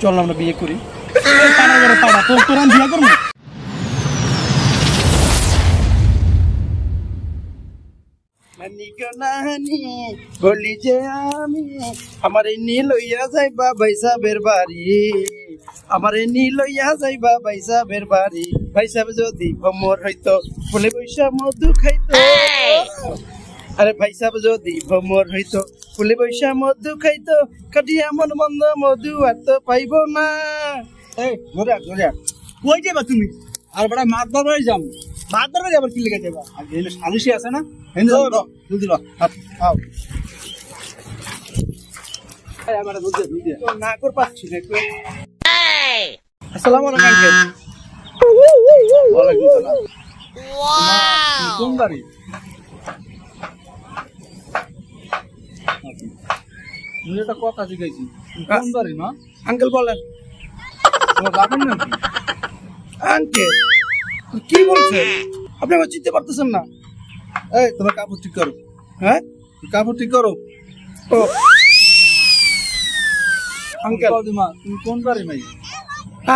চল আমরা বিয়ে করি। তোর আমি বিয়ে করবো। বলি যে আমি আমার নি লইয়া যাইবা ভাইসাবের বাড়ি, আমার নি লইয়া যাইবা ভাইসাবের বাড়ি। ভাইসাব যদি ভমর হইতো বলে বৈশা মধু খাইতো, আরে ভাইসাব যদি ভমর হইতো বলে বৈশা মধু খাইতো, কাটিয়া মন বন্ধ মধু আর তো পাইব না। এই ঘুরে ঘুরে কই যাবা তুমি? আর বড় মাছ ধরবে যাম। মাছ ধরবে আবার কি লেগে যাবা? আর এখানে সালিশি আছে না, জলদি ল আও। এই আমার দুধ দে তো না কর পাচ্ছি না। আসসালামু আলাইকুম। ওয়ালাইকুম সালাম। ওয়াও কোন বাড়ি? তুমি একটা কথা জিজ্ঞাসি, কোন বাড়ি মা? আঙ্কেল বলেন। তোমার যাবেন নাকি? আঙ্কেল কি বলছেন আপনি? আমার চিনতে পারতেছেন না। এই তোমার কাপড় ঠিক করো। হ্যাঁ কাপড় ঠিক করো। ও আঙ্কেল মা তুমি কোন বাড়ি ভাই?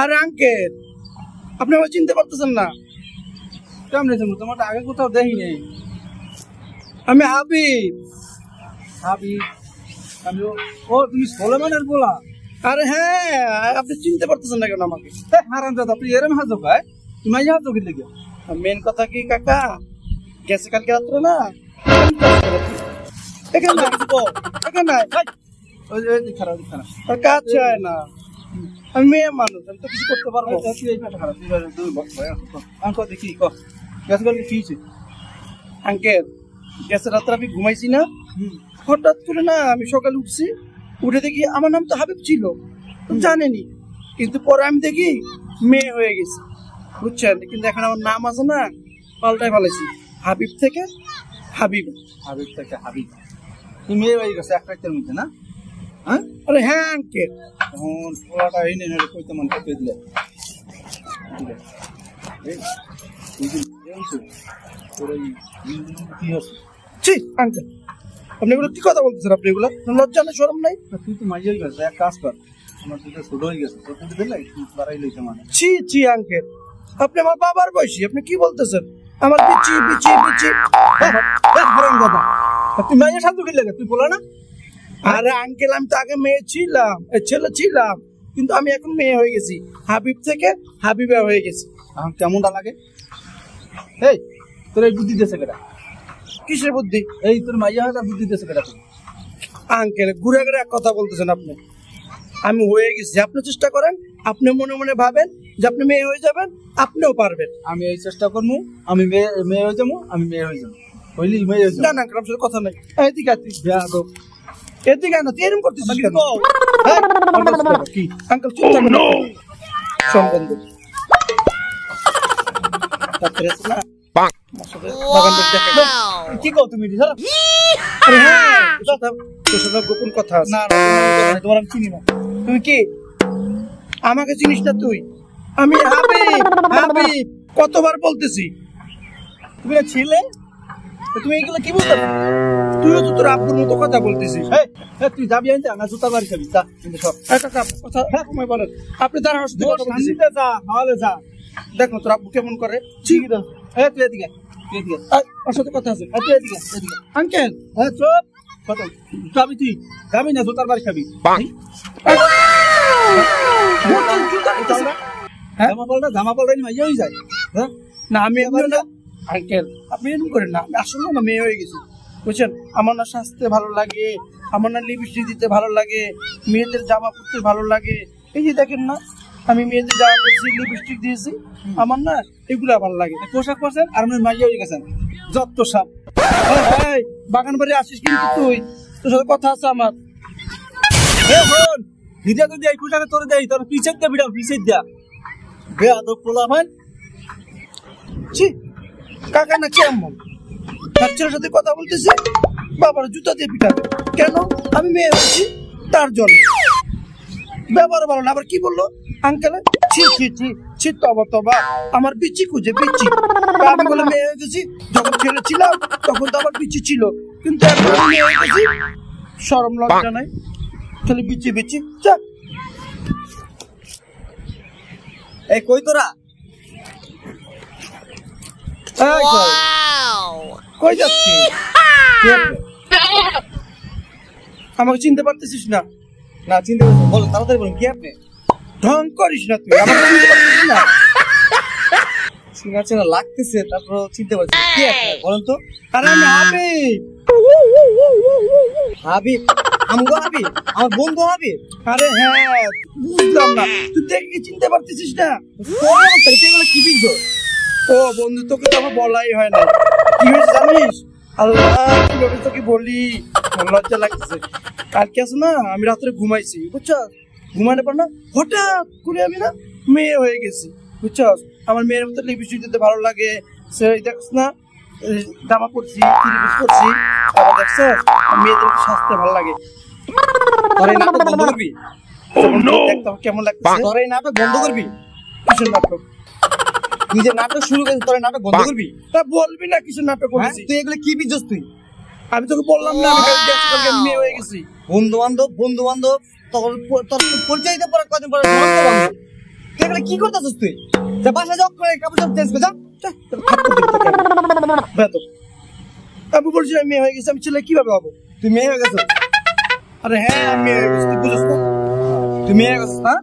আরে আঙ্কেল আপনি আমার চিনতে পারতেছেন না। কেমন তোমার আগে কোথাও দেখি নেই। আমি হাবিব। হাবিব আমি ও তুমি সোলেমানের বলা? আরে হ্যাঁ আপনি চিনতে পারতেছেন না কেন আমাকে? হারাম দাদা আপনি এরম হাজো ভাই, তুমি হাজো কি লেগে? মেন কথা কি কাকা, গেছে কালকে রাত্রে না এখানে এখানে খারাপ কাজ চায় না। আমি মেয়ে মানুষ, আমি তো কিছু করতে পারবো। দেখি গেছে কালকে কি আঙ্কেল? গেছে রাত্রে আমি ঘুমাইছি না, হঠাৎ করে না আমি সকালে উঠছি, উঠে দেখি আমার নাম তো হাবিব ছিল, জানেনি, কিন্তু পরে আমি দেখি মেয়ে হয়ে গেছি, বুঝছেন? কিন্তু এখন আমার নাম আছে না পাল্টাই ফেলেছি, হাবিব থেকে হাবিব। হাবিব থেকে হাবিব তুমি মেয়ে হয়ে গেছে এক রাতের মধ্যে না? হ্যাঁ আরে হ্যাঁ আঙ্কেল এখন পোলাটা এই নেই কইতে মন করতে দিলে আঙ্কেল আপনি এগুলো কি কথা বলতেছেন? আপনি এগুলো লজ্জা না শরম নাই? তুই তো মাইয়া হয়ে গেছে, এক কাজ কর, আমার দুটো ছোট হয়ে গেছে, বাড়াই লইতে মানে। ছি ছি আঙ্কেল আপনি আমার বাবার বয়সী, আপনি কি বলতেছেন? আমার বিচি বিচি বিচি দাদা তুই মাইয়া সাথে কি লাগে? তুই বলো না। আরে আঙ্কেল আমি তো আগে মেয়ে ছিলাম, ছেলে ছিলাম, কিন্তু আমি এখন মেয়ে হয়ে গেছি, হাবিব থেকে হাবিবা হয়ে গেছি। এখন কেমনটা লাগে? এই তোর এই বুদ্ধি দিয়েছে কেটা? কিসের বুদ্ধি? এই তোর মাইয়া হয় বুদ্ধি দিয়েছে কেটা? আঙ্কেল ঘুরে ঘুরে এক কথা বলতেছেন আপনি। আমি হয়ে গেছি, আপনি চেষ্টা করেন, আপনি মনে মনে ভাবেন যে আপনি মেয়ে হয়ে যাবেন, আপনিও পারবেন। আমি এই চেষ্টা করবো, আমি মেয়ে হয়ে যাবো, আমি মেয়ে হয়ে যাবো, হইলি মেয়ে হয়ে যাবো। না না আপনার সাথে কথা নাই। এদিকে আসিস এদিকে না, তুই এরকম করতেছিস কেন? কি আঙ্কেল চিন্তা করুন সম্বন্ধ কি কও তুমি? গোপন কথা না, তোমার আমি চিনি না। তুই কি আমাকে চিনিস না? তুই আমি হাবিব হাবিব কতবার বলতেছি, তুমি না ছিলে, তুমি এগুলো কি বলতে? তুইও তো তোর আব্বুর মতো কথা বলতেছিস। তুই যাবি আনতে আমার জুতা বাড়ি খাবি, তা কিন্তু সব কথা সময় বলেন। আপনি তার যা দেখো তোর আব্বু কেমন করে। ঠিক আছে তুই এদিকে, ওর সাথে কথা আছে। তুই এদিকে এদিকে আঙ্কেল। হ্যাঁ চুপ কথা যাবি, তুই যাবি না জুতার বাড়ি খাবি। জামা পাল্টা মাইয়া হয়ে যায়। হ্যাঁ না আমি না আঙ্কেল আপনি এরকম করেন না, আমি আসলে না মেয়ে হয়ে গেছি, বুঝছেন? আমার না সাজতে ভালো লাগে, আমার না লিপস্টিক দিতে ভালো লাগে, মেয়েদের জামা পরতে ভালো লাগে। এই যে দেখেন না আমি মেয়েদের জামা পরছি, লিপস্টিক দিয়েছি, আমার না এগুলা ভালো লাগে। পোশাক পরছেন আর আপনি মাইয়া হয়ে গেছেন যত সব। বাগান বাড়ি আসিস কিন্তু তুই, তোর সাথে কথা আছে আমার। ভিজা তো দেয় পোশাকে তোর দেয়, তোর পিছের দিয়ে বিড়াল পিছের দিয়া বেয়াদব পোলা ভাই। ছি কাকা না কেমন তার ছেলের সাথে কথা বলতেছে, বাবার জুতা দিয়ে পিটাবে কেন? আমি মেয়ে হয়েছি তার জন্য। ব্যবহার ভালো না, আবার কি বললো আঙ্কেল? ছি ছি ছি ছি তবা তবা, আমার বিচি খুঁজে বিচি। আমি বলে মেয়ে হয়ে গেছি, যখন ছেলে ছিলাম তখন তো আমার বিচি ছিল, কিন্তু এখন মেয়ে হয়ে গেছি, শরম লজ্জা নাই, খালি বিচি বিচি। এই কই তোরা? কই যাচ্ছিস? আমাকে চিনতে পারতেছিস না? না চিনতে পারছি, বল তাড়াতাড়ি বলুন, কি আপনি? ঢং করিস না তুই, আমাকে চিনতে পারছিস না? চেনা চেনা লাগতেছে, তারপর চিনতে পারছি। কি আপনি বলেন তো? আরে আমি হাবিব। হাবিব? আমগো হাবিব? আমার বন্ধু হাবিব? আরে হ্যাঁ, বুঝলাম না, তুই দেখে চিনতে পারতেছিস না? কি বিজো? ও বন্ধু, তোকে তো আমার বলাই হয় না। কি হয়েছে জানিস? আল্লাহ, কিভাবে তোকে বলি, আমার লজ্জা লাগতেছে। কালকে আছে না, আমি রাত্রে ঘুমাইছি, বুঝছস? ঘুমানোর পর না হঠাৎ করে আমি না মেয়ে হয়ে গেছি, বুঝছস? আমার মেয়ের মতো লিপস্টিক দিতে ভালো লাগে, সে দেখছ না জামা পরছি, ত্রিপিস পরছি, আবার দেখছস মেয়েদেরকে সাজতে ভালো লাগে। তোর এই নাটক বন্ধ করবি? দেখতে কেমন লাগতেছে? তোর এই নাটক বন্ধ করবি? কিসের নাটক? তুই যে নাটক শুরু করেছিস, তোর এই নাটক বন্ধ করবি? তা বলবি না কিসের নাটক করেছি? তুই এগুলো কি বিজোস তুই? আমি তোকে বললাম না আমি কালকে মেয়ে হয়ে গেছি। বন্ধু বান্ধব তোর পরিচয় দিতে পরে কদিন পরে সমস্ত বন্ধ। তুই এগুলো কি করতেছিস তুই? যা বাসা যাও, করে কাপড় সব চেঞ্জ করে যা। আমি বলছি আমি মেয়ে হয়ে গেছি, আমি ছেলে কিভাবে হবো? তুই মেয়ে হয়ে গেছিস? আরে হ্যাঁ, আমি মেয়ে হয়ে গেছি, তুই বুঝিস না? তুই মেয়ে হয়ে গেছিস না?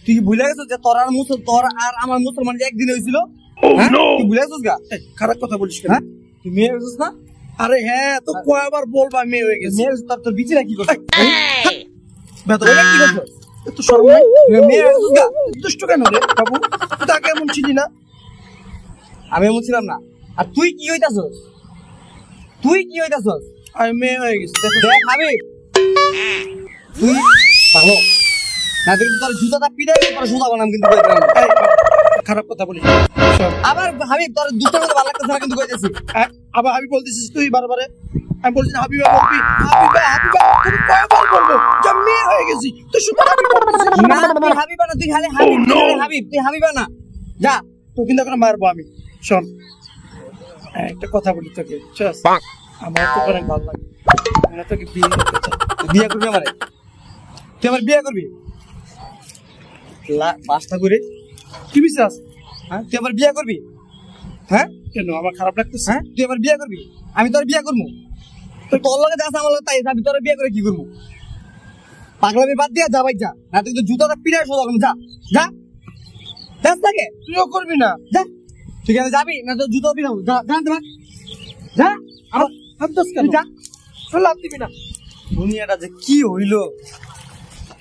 তুই কি ভুলে গেছিস যে তোর আর আমার মুসলমান যে একদিন হয়েছিল? তুই ভুলে গেছিস গা? খারাপ কথা বলিস কেন? তুই মেয়ে হয়ে গেছিস না? আরে হ্যাঁ, তো কয়বার বলবা মেয়ে হয়ে গেছি? মেয়ে তোর বিচিরা কি করছিস? কি করছো? একটু শরম নাই? মেয়ে হয়ে গেছিস গা? দুষ্ট কেন রে বাবু? তাকে এমন চিনি না। আমি এমন ছিলাম না। আর তুই কি হইতাছস? আমি মেয়ে হয়ে গেছি। দেখ হাবিব, তুই ভালো না দেখি তোর জুতাটা পিটাই পরে সোজা বানাম কিন্তু কই দিলাম। খারাপ কথা বলিস। আবার হাবিব তোর দুষ্টামি করতে ভালো লাগতেছে না কিন্তু কইতেছি। আবার আমি বলতেছিস তুই বারবারে। আমি বলছি হাবিবা বলবি, হাবিবা তুমি কয়বার বলবো যে আমি মেয়ে হয়ে গেছি? তুই শুধু হাবিব বলতেছিস। না তুই হাবিবা না, তুই খালি হাবিব, তুই হাবিবা না। যা, তো কিন্তু এখন মারবো আমি। শোন, একটা কথা বলি তোকে, আমার তো অনেক ভালো লাগে, আমি তোকে বিয়ে করতে চাই। তুই বিয়ে করবি আমারে? তুই আমার বিয়ে করবি? বাসটা করে কি বিশ্বাস? হ্যাঁ, তুই আমার বিয়ে করবি? হ্যাঁ কেন, আমার খারাপ লাগতেছে? হ্যাঁ, তুই আমার বিয়ে করবি? আমি তোর বিয়ে করবো? তোর লগে যাস আমার লগে তাই আমি তোর বিয়ে করে কি করবো? পাগলামি বাদ দিয়া যা ভাই যা, না তুই তো জুতাটা পিটাই সোজা করবো। যা যা, যাস থাকে তুইও করবি না? যা, তুই কেন যাবি না? তোর জুতো পিটাবো। যা জানতে পার, যা। আমার হাত দোষ কেন? যা, লাভ দিবি না। দুনিয়াটা যে কি হইলো,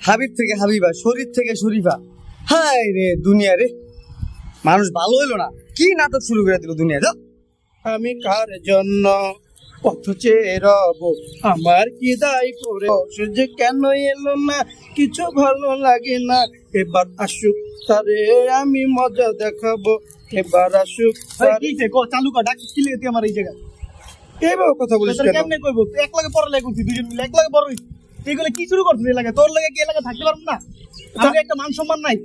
হাবিব থেকে হাবিবা, শরীফ থেকে শরীফা। হায় রে দুনিয়া রে, মানুষ ভালো হইলো না, কি নাটক শুরু করে দিল দুনিয়া। যা, আমি কার জন্য পথ চেয়ে রব, আমার কি দায় করে সূর্য কেন এলো না, কিছু ভালো লাগে না, এবার আসুক তারে আমি মজা দেখাবো, এবার আসুক চালু কর ডাক কি লেগে আমার এই জায়গায় এইভাবে কথা বলিস কেন? কেমনে কইবো? তুই এক লাগে পড়া লাগছি, দুজন মিলে এক লাগে বড় হইছি, এইগুলো কি শুরু করছিস? এই লাগে তোর লাগে কি এলাকা থাকতে পারবো না? আমাকে একটা মান সম্মান নাই?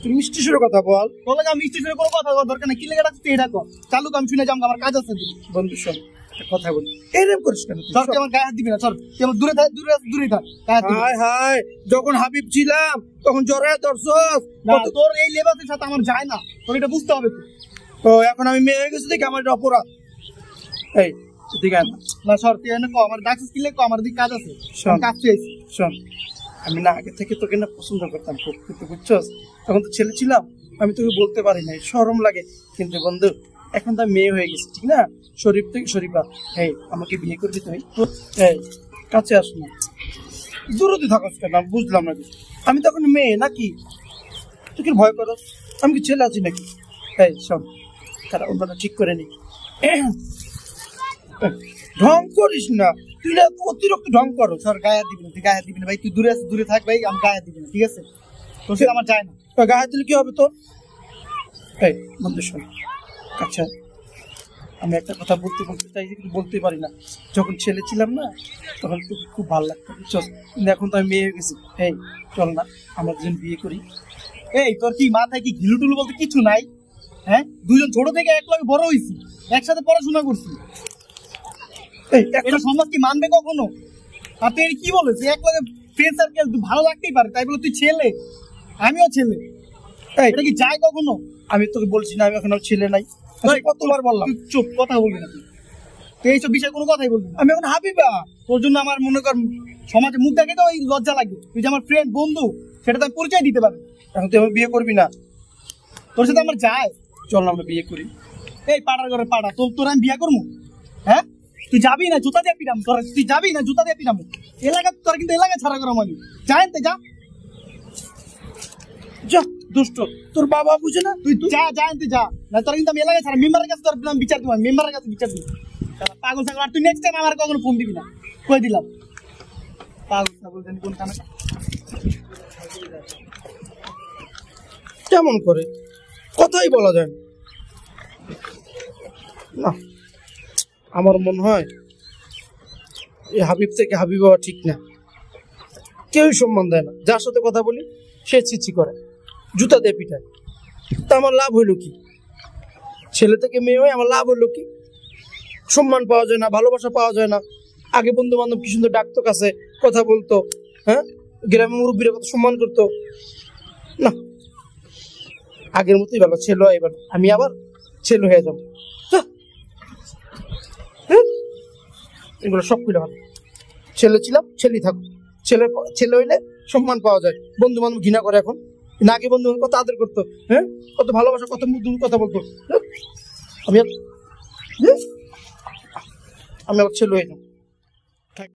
তুই মিষ্টি সুরে কথা বল। তোর লাগে আমি মিষ্টি শুনে কোনো কথা বলার দরকার নাই। কি লেগে ডাকছিস এটা কর, চালু কর, আমি শুনে যাবো, আমার কাজ আছে। বন্ধু শোন, একটা কথা বলি, এরকম করিস কেন? সর, তুই আমার গায়ে হাত দিবি না, সর, তুই আমার দূরে থাক, দূরে থাক, গায়ে হাত দিবি না। হায় হায়, যখন হাবিব ছিলাম তখন জড়ায় ধরছস। না, তোর এই লেবাসের সাথে আমার যায় না, তোর এটা বুঝতে হবে। তো এখন আমি মেয়ে হয়ে গেছি দেখি আমার এটা অপরাধ। এই ঠিক আছে না সর, তুই এনে কো আমার ডাকছিস কি লেগে, আমার দিকে কাজ আছে, কাজ পেয়েছি। শোন, আমি না আগে থেকে তোকে না পছন্দ করতাম খুব, কিন্তু বুঝছস তখন তো ছেলে ছিলাম, আমি তোকে বলতে পারি নাই, শরম লাগে। কিন্তু বন্ধু এখন তো আমি মেয়ে হয়ে গেছি, ঠিক না? শরীফ থেকে শরীফা, এই আমাকে বিয়ে করবি তুই? এই কাছে আস না, দূরতে থাকস কেন? আমি বুঝলাম না কিছু। আমি তখন মেয়ে নাকি? তুই কি ভয় করস? আমি কি ছেলে আছি নাকি? এই শোন, তারা অন্যটা ঠিক করে নি, ঢং করিস না, তুই না অতিরিক্ত ঢং করো। সর, গায়ে হাত দিবি না, তুই গায়ে হাত দিবি না ভাই, তুই দূরে থাক ভাই, আমি গায়ে হাত দিবি না, ঠিক আছে? তোর সাথে আমার যায় না। গায়ে হাত দিলে কি হবে তোর? এই বন্ধু শোন, আচ্ছা আমি একটা কথা বলতে চাইছি কিন্তু বলতে পারি না। যখন ছেলে ছিলাম না তখন তোকে খুব ভালো লাগতো, বুঝছস? কিন্তু এখন তো আমি মেয়ে হয়ে গেছি। এই চল না আমরা দুজন বিয়ে করি। এই তোর কি মাথায় কি ঘিলু টুলু বলতে কিছু নাই? হ্যাঁ, দুজন ছোট থেকে এক লগে বড় হইছি, একসাথে পড়াশোনা করছি, এই এটা সমাজ কি মানবে কখনো? আর তুই কি বলিস এক লগে ফ্রেন্ড সার্কেল ভালো লাগতেই পারে, তাই বলে তুই ছেলে, আমিও ছেলে। এটা কি যায় কখনো? আমি তোকে বলছি না আমি এখন আর ছেলে নাই, কতবার বললাম। চুপ, কথা বলবি না তুই এইসব বিষয়ে কোনো কথাই বলবি না। আমি এখন হাবিবা, তোর জন্য আমার মনে কর সমাজে মুখ দেখে তো ওই লজ্জা লাগে। তুই যে আমার ফ্রেন্ড বন্ধু সেটা তো আমি পরিচয় দিতে পারবি। এখন তুই আমার বিয়ে করবি না? তোর সাথে আমার যায়। চল না আমরা বিয়ে করি। এই পাড়ার ঘরে পাড়া, তোর আমি বিয়ে করবো? হ্যাঁ, তুই যাবি না জুতা দিয়ে পিটাম তোর, তুই যাবি না জুতা দিয়ে পিটাম এলাকা তোর, কিন্তু এলাকা ছাড়া করাম আমি। জানতে যা যা দুষ্ট, তোর বাবা বুঝে না? তুই যা জানতে যা, না তোর কিন্তু আমি এলাকা ছাড়া মেম্বারের কাছে তোর বিচার দিব, মেম্বারের কাছে বিচার দিব। পাগল ছাগল, আর তুই নেক্সট টাইম আমার কখনো ফোন দিবি না, কই দিলাম। পাগল ছাগল জানি কোন কানে। কেমন করে কথাই বলা যায় না। আমার মনে হয় এই হাবিব থেকে হাবিব হওয়া ঠিক না। কেউই সম্মান দেয় না, যার সাথে কথা বলি সে ছিছি করে, জুতা দিয়ে পিঠায়। তা আমার লাভ হইল কি? ছেলে থেকে মেয়ে হয়ে আমার লাভ হইল কি? সম্মান পাওয়া যায় না, ভালোবাসা পাওয়া যায় না। আগে বন্ধু বান্ধব কি সুন্দর ডাকতো, কাছে কথা বলতো, হ্যাঁ, গ্রামের মুরব্বীরা কত সম্মান করতো। না, আগের মতোই ভালো ছেলে হয়। এবার আমি আবার ছেলে হয়ে যাবো। এগুলো সব খুলে ভালো। ছেলে ছিলাম, ছেলেই থাকো। ছেলে হইলে সম্মান পাওয়া যায়, বন্ধু বান্ধব ঘৃণা করে এখন। না, আগে বন্ধু বান্ধব কত আদর করতো, হ্যাঁ, কত ভালোবাসা, কত মুখ কথা বলতো। আমি আবার ছেলে হয়ে যাবো।